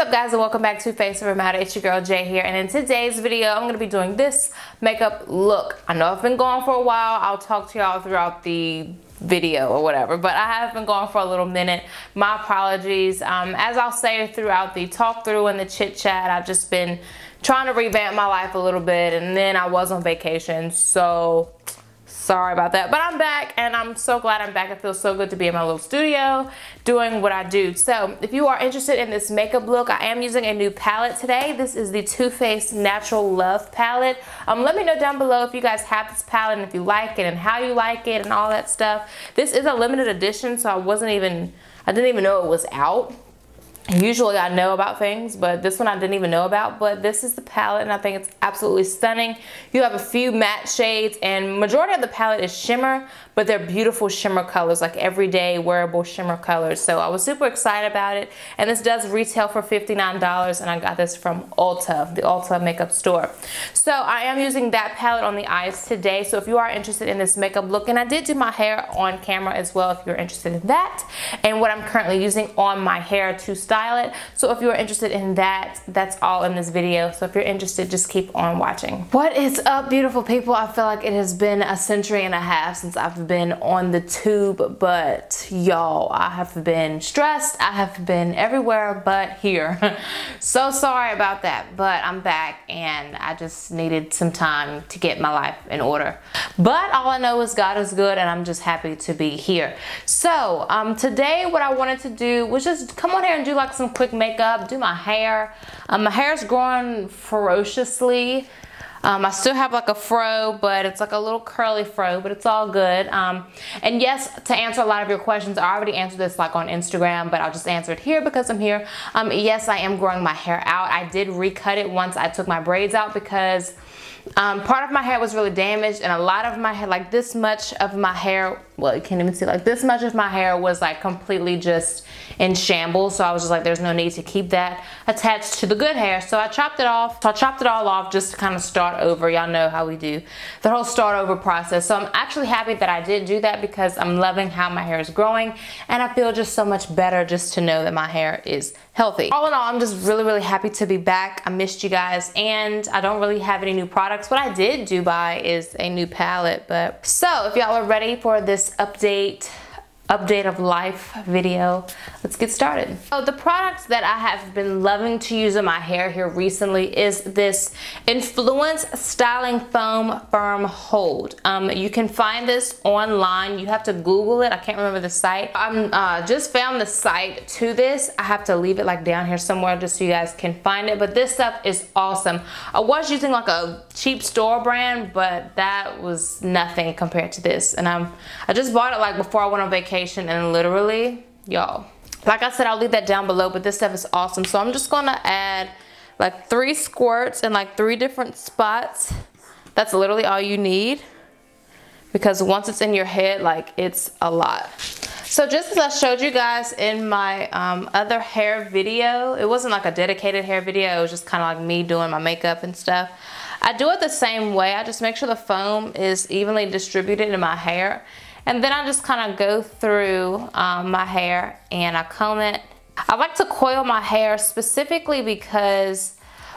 up, guys, and welcome back to Face Over Matter. It's your girl Jay here, and in today's video I'm going to be doing this makeup look. I know I've been gone for a while. I'll talk to y'all throughout the video or whatever, but I have been gone for a little minute. My apologies. As I'll say throughout the talk through and the chit chat, I've just been trying to revamp my life a little bit, and then I was on vacation, so sorry about that. But I'm back, and I'm so glad I'm back. It feels so good to be in my little studio doing what I do. So if you are interested in this makeup look, I am using a new palette today. This is the Too Faced Natural Love palette. Let me know down below if you guys have this palette and if you like it and how you like it and all that stuff. This is a limited edition, so I didn't even know it was out. Usually I know about things, but this one I didn't even know about. But this is the palette, and I think it's absolutely stunning. You have a few matte shades, and majority of the palette is shimmer, but they're beautiful shimmer colors, like everyday wearable shimmer colors. So I was super excited about it, and this does retail for $59, and I got this from Ulta, the Ulta makeup store. So I am using that palette on the eyes today. So if you are interested in this makeup look, and I did do my hair on camera as well if you're interested in that, and what I'm currently using on my hair to style it. So if you're interested in that, that's all in this video. So if you're interested, just keep on watching. What is up, beautiful people? I feel like it has been a century and a half since I've been on the tube, but y'all, I have been stressed. I have been everywhere but here. So sorry about that, but I'm back, and I just needed some time to get my life in order. But all I know is God is good, and I'm just happy to be here. So today what I wanted to do was just come on here and do like some quick makeup, do my hair. My hair's growing ferociously. I still have like a fro, but it's like a little curly fro, but it's all good. And yes, to answer a lot of your questions, I already answered this like on Instagram, but I'll just answer it here because I'm here. Yes, I am growing my hair out. I did recut it once I took my braids out because part of my hair was really damaged, and a lot of my hair, like this much of my hair, well, you can't even see, like this much of my hair was like completely just in shambles. So I was just like, there's no need to keep that attached to the good hair. So I chopped it off. So I chopped it all off just to kind of start over. Y'all know how we do the whole start over process. So I'm actually happy that I did do that because I'm loving how my hair is growing, and I feel just so much better just to know that my hair is healthy. All in all, I'm just really happy to be back. I missed you guys, and I don't really have any new products. What I did do buy is a new palette. But so if y'all are ready for this update of life video, let's get started. So the products that I have been loving to use in my hair here recently is this Influence Styling Foam Firm Hold. You can find this online. You have to Google it. I can't remember the site. I'm just found the site to this. I have to leave it like down here somewhere just so you guys can find it, but this stuff is awesome. I was using like a cheap store brand, but that was nothing compared to this, and I just bought it like before I went on vacation. And literally, y'all, like I said, I'll leave that down below, but this stuff is awesome. So I'm just gonna add like 3 squirts in like 3 different spots. That's literally all you need, because once it's in your head, like it's a lot. So just as I showed you guys in my other hair video, it wasn't like a dedicated hair video, it was just kind of like me doing my makeup and stuff. I do it the same way. I just make sure the foam is evenly distributed in my hair. And then I just kind of go through my hair and I comb it. I like to coil my hair specifically because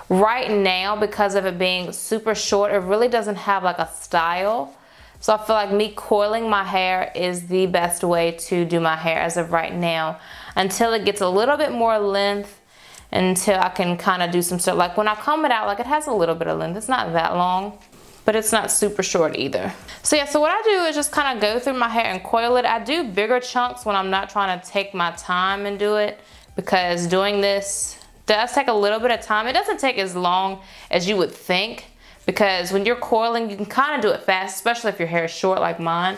right now, because of it being super short, it really doesn't have like a style. So I feel like me coiling my hair is the best way to do my hair as of right now, until it gets a little bit more length, until I can kind of do some stuff. Like when I comb it out, like it has a little bit of length. It's not that long, but it's not super short either. So yeah, so what I do is just kind of go through my hair and coil it. I do bigger chunks when I'm not trying to take my time and do it, because doing this does take a little bit of time. It doesn't take as long as you would think, because when you're coiling, you can kind of do it fast, especially if your hair is short like mine.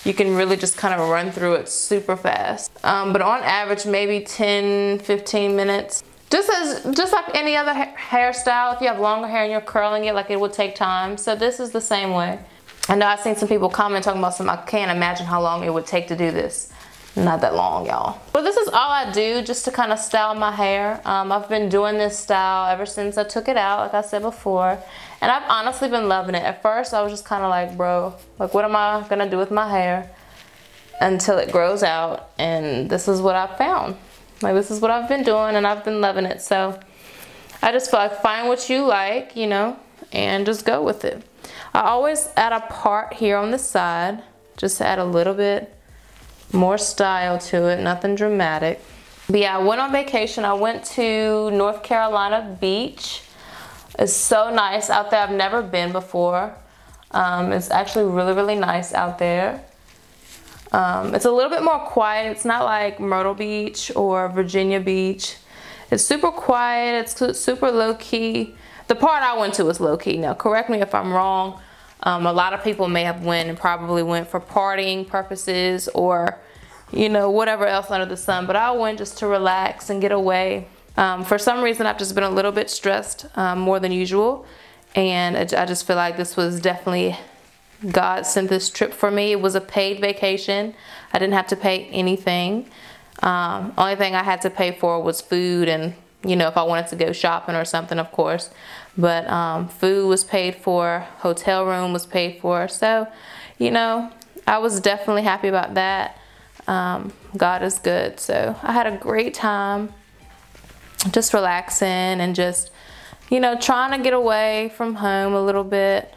You can really just kind of run through it super fast. But on average, maybe 10-15 minutes. Just like any other hairstyle, if you have longer hair and you're curling it, like it would take time. So this is the same way. I know I've seen some people comment talking about I can't imagine how long it would take to do this. Not that long, y'all. But this is all I do just to kind of style my hair. I've been doing this style ever since I took it out, like I said before. And I've honestly been loving it. At first, I was just kind of like, bro, like what am I gonna do with my hair? Until it grows out, and this is what I found. Like, this is what I've been doing and I've been loving it. So I just feel like find what you like, you know, and just go with it. I always add a part here on the side, just to add a little bit more style to it, nothing dramatic. But yeah, I went on vacation. I went to North Carolina Beach. It's so nice out there. I've never been before. It's actually really, really nice out there. It's a little bit more quiet. It's not like Myrtle Beach or Virginia Beach. It's super quiet. It's super low-key. The part I went to was low-key. Now, correct me if I'm wrong. A lot of people may have went and probably went for partying purposes or, you know, whatever else under the sun. But I went just to relax and get away. For some reason, I've just been a little bit stressed more than usual. And I just feel like this was definitely God sent this trip for me. It was a paid vacation. I didn't have to pay anything. Only thing I had to pay for was food and, you know, if I wanted to go shopping or something, of course. But food was paid for, hotel room was paid for. So, you know, I was definitely happy about that. God is good. So I had a great time just relaxing and just, you know, trying to get away from home a little bit.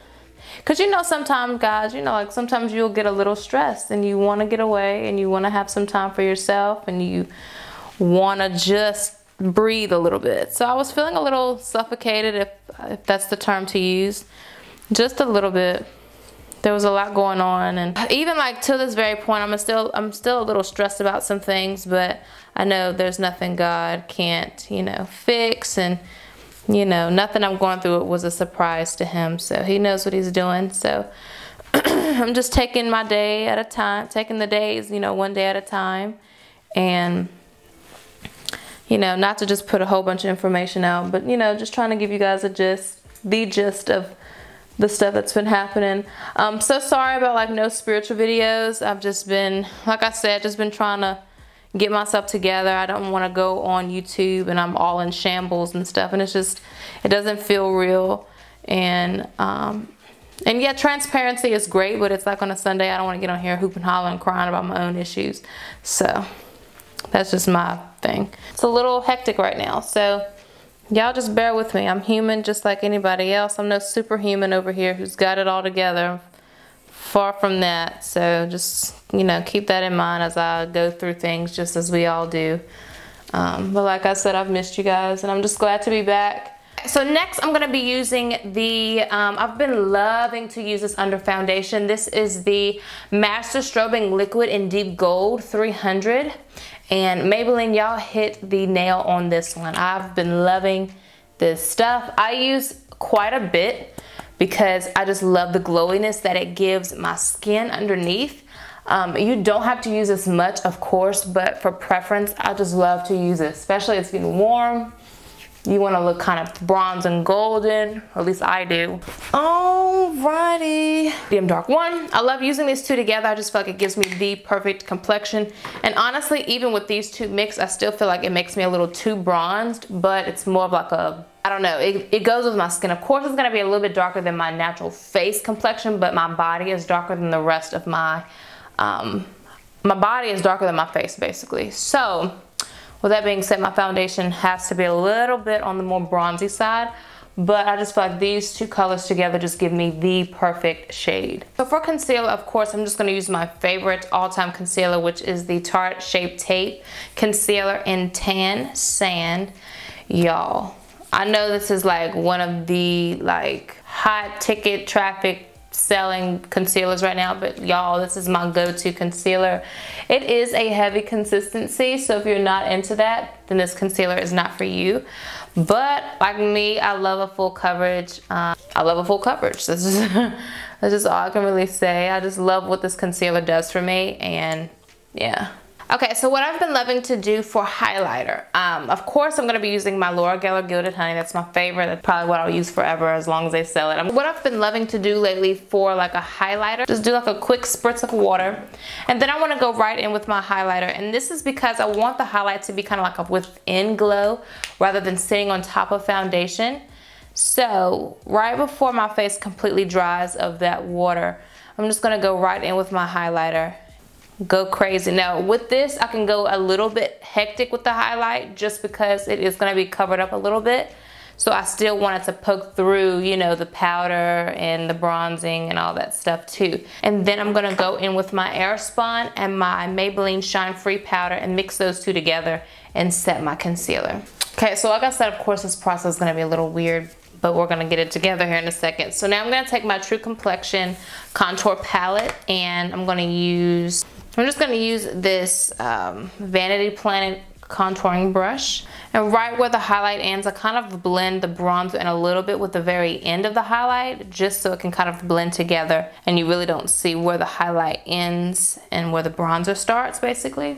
Because, you know, sometimes, guys, you know, like sometimes you'll get a little stressed and you want to get away and you want to have some time for yourself and you want to just breathe a little bit. So I was feeling a little suffocated, if that's the term to use, just a little bit. There was a lot going on, and even like to this very point, I'm still a little stressed about some things, but I know there's nothing God can't, you know, fix, and you know, nothing I'm going through was a surprise to him. So he knows what he's doing. So I'm just taking my day at a time, taking the days, you know, one day at a time, and you know, not to just put a whole bunch of information out, but you know, just trying to give you guys the gist of the stuff that's been happening. I'm so sorry about like no spiritual videos. I've just been, like I said, just been trying to get myself together. I don't want to go on YouTube and I'm all in shambles and stuff, and it's just, it doesn't feel real. And yeah, transparency is great, but it's like on a Sunday, I don't want to get on here hooping, hollering, crying about my own issues. So that's just my thing. It's a little hectic right now, so y'all just bear with me. I'm human just like anybody else. I'm no superhuman over here who's got it all together. Far from that. So just, you know, keep that in mind as I go through things, just as we all do. But like I said, I've missed you guys and I'm just glad to be back. So next I'm going to be using the, I've been loving to use this under foundation. This is the Master Strobing Liquid in Deep Gold 300. And Maybelline, y'all hit the nail on this one. I've been loving this stuff. I use quite a bit because I just love the glowiness that it gives my skin underneath. You don't have to use this much, of course, but for preference, I just love to use it, especially it's getting warm. You want to look kind of bronze and golden, or at least I do. Alrighty. Medium dark one. I love using these two together. I just feel like it gives me the perfect complexion. And honestly, even with these two mixed, I still feel like it makes me a little too bronzed, but it's more of like a, I don't know, it goes with my skin. Of course, it's going to be a little bit darker than my natural face complexion, but my body is darker than the rest of my body is darker than my face, basically. So with that being said, my foundation has to be a little bit on the more bronzy side, but I just feel like these two colors together just give me the perfect shade. So for concealer, of course, I'm just going to use my favorite all-time concealer, which is the Tarte Shape Tape Concealer in Tan Sand. Y'all, I know this is like one of the like hot ticket traffic selling concealers right now, but y'all, this is my go-to concealer. It is a heavy consistency, so if you're not into that, then this concealer is not for you. But like me, I love a full coverage. I love a full coverage. That's just all I can really say. I just love what this concealer does for me, and yeah. Okay, so what I've been loving to do for highlighter, of course I'm going to be using my Laura Geller Gilded Honey. That's my favorite. That's probably what I'll use forever as long as they sell it. What I've been loving to do lately for like a highlighter, just do like a quick spritz of water, and then I want to go right in with my highlighter. And this is because I want the highlight to be kind of like a within glow rather than sitting on top of foundation. So right before my face completely dries of that water, I'm just going to go right in with my highlighter. go crazy. Now with this, I can go a little bit hectic with the highlight just because it is going to be covered up a little bit. So I still wanted to poke through, you know, the powder and the bronzing and all that stuff too. And then I'm gonna go in with my Airspun and my Maybelline Shine Free powder and mix those two together and set my concealer. Okay, so like I said, of course this process is gonna be a little weird, but we're gonna get it together here in a second. So now I'm gonna take my True Complexion contour palette and I'm just gonna use this Vanity Planet contouring brush, and right where the highlight ends I kind of blend the bronzer in a little bit with the very end of the highlight, just so it can kind of blend together and you really don't see where the highlight ends and where the bronzer starts basically.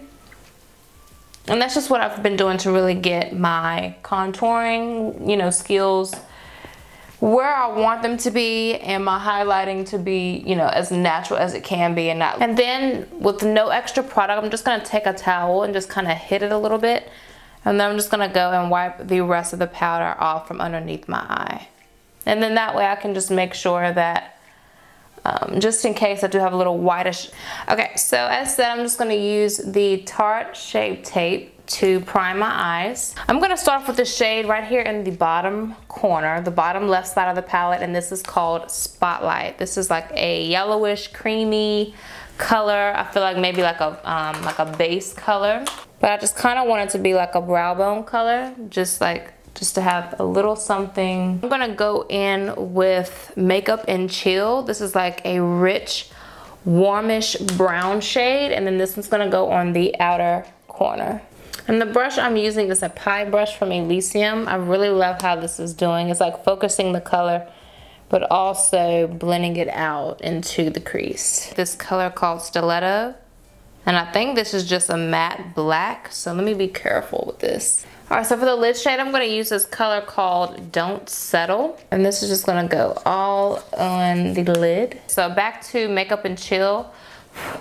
And that's just what I've been doing to really get my contouring, you know, skills where I want them to be and my highlighting to be, you know, as natural as it can be. And then with no extra product, I'm just gonna take a towel and just kind of hit it a little bit, and then I'm just gonna go and wipe the rest of the powder off from underneath my eye. And then that way I can just make sure that just in case I do have a little whitish. Okay, so as said, I'm just gonna use the Tarte Shape Tape to prime my eyes. I'm gonna start off with the shade right here in the bottom corner, the bottom left side of the palette, and this is called Spotlight. This is like a yellowish, creamy color. I feel like maybe like a base color, but I just kind of want it to be like a brow bone color, just to have a little something. I'm gonna go in with Makeup and Chill. This is like a rich, warmish brown shade, and then this one's gonna go on the outer corner. And the brush I'm using is a pie brush from Elysium. I really love how this is doing. It's like focusing the color, but also blending it out into the crease. This color called Stiletto, and I think this is just a matte black, so let me be careful with this. All right, so for the lid shade, I'm gonna use this color called Don't Settle, and this is just gonna go all on the lid. So back to Makeup and Chill.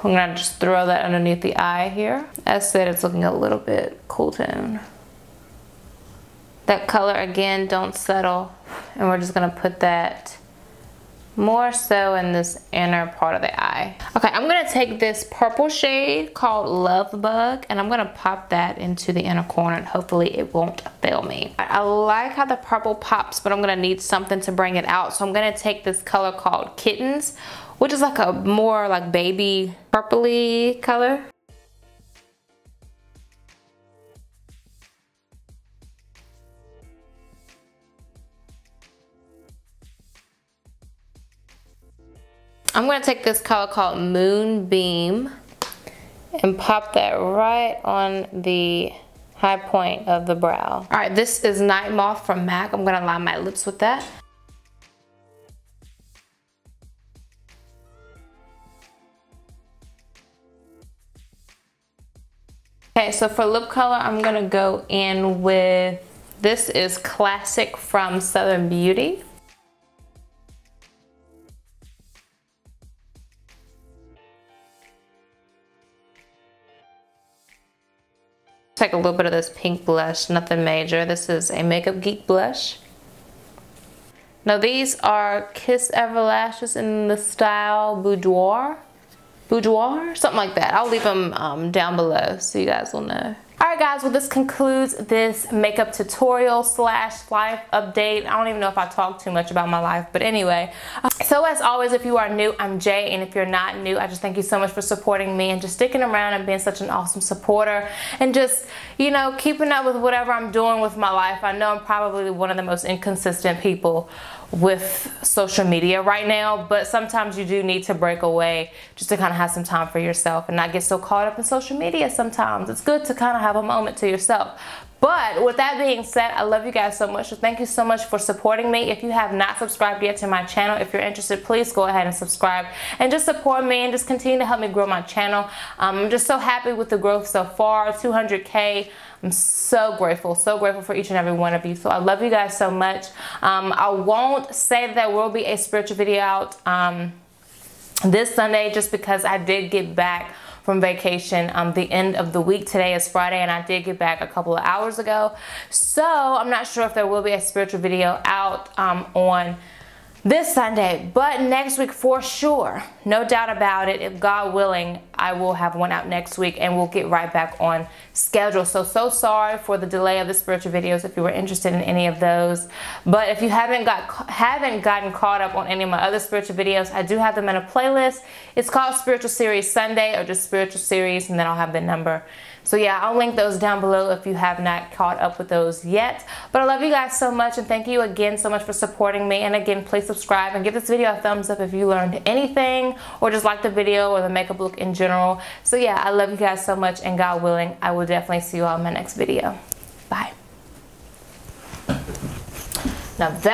I'm gonna just throw that underneath the eye here. As said, it's looking a little bit cool tone. That color again, Don't Settle, and we're just gonna put that more so in this inner part of the eye. Okay, I'm gonna take this purple shade called Love Bug, and I'm gonna pop that into the inner corner, and hopefully it won't fail me. I like how the purple pops, but I'm gonna need something to bring it out, so I'm gonna take this color called Kittens, which is like a more like baby purpley color. I'm gonna take this color called Moonbeam and pop that right on the high point of the brow. All right, this is Nightmoth from MAC. I'm gonna line my lips with that. Okay, so for lip color, I'm gonna go in with, this is Classic from Southern Beauty. Take a little bit of this pink blush, nothing major. This is a Makeup Geek blush. Now these are Kiss Ever Lashes in the style Boudoir, something like that. I'll leave them down below so you guys will know. Alright guys, well this concludes this makeup tutorial slash life update. I don't even know if I talked too much about my life, but anyway. So as always, if you are new, I'm Jay, and if you're not new, I just thank you so much for supporting me and just sticking around and being such an awesome supporter and just, you know, keeping up with whatever I'm doing with my life. I know I'm probably one of the most inconsistent people with social media right now, but sometimes you do need to break away just to kind of have some time for yourself and not get so caught up in social media sometimes. It's good to kind of have a moment to yourself. But with that being said, I love you guys so much. So thank you so much for supporting me. If you have not subscribed yet to my channel, if you're interested, please go ahead and subscribe and just support me and just continue to help me grow my channel. I'm just so happy with the growth so far, 200K. I'm so grateful for each and every one of you. So I love you guys so much. I won't say that there will be a spiritual video out this Sunday just because I did get back from vacation the end of the week. Today is Friday and I did get back a couple of hours ago. So I'm not sure if there will be a spiritual video out on this Sunday, but next week for sure. No doubt about it. If God willing, I will have one out next week and we'll get right back on schedule. So sorry for the delay of the spiritual videos if you were interested in any of those. But if you haven't gotten caught up on any of my other spiritual videos, I do have them in a playlist. It's called Spiritual Series Sunday or just Spiritual Series, and then I'll have the number. So yeah, I'll link those down below if you have not caught up with those yet. But I love you guys so much, and thank you again so much for supporting me. And again, please subscribe and give this video a thumbs up if you learned anything or just like the video or the makeup look in general. So yeah, I love you guys so much, and God willing, I will definitely see you all in my next video. Bye. Now that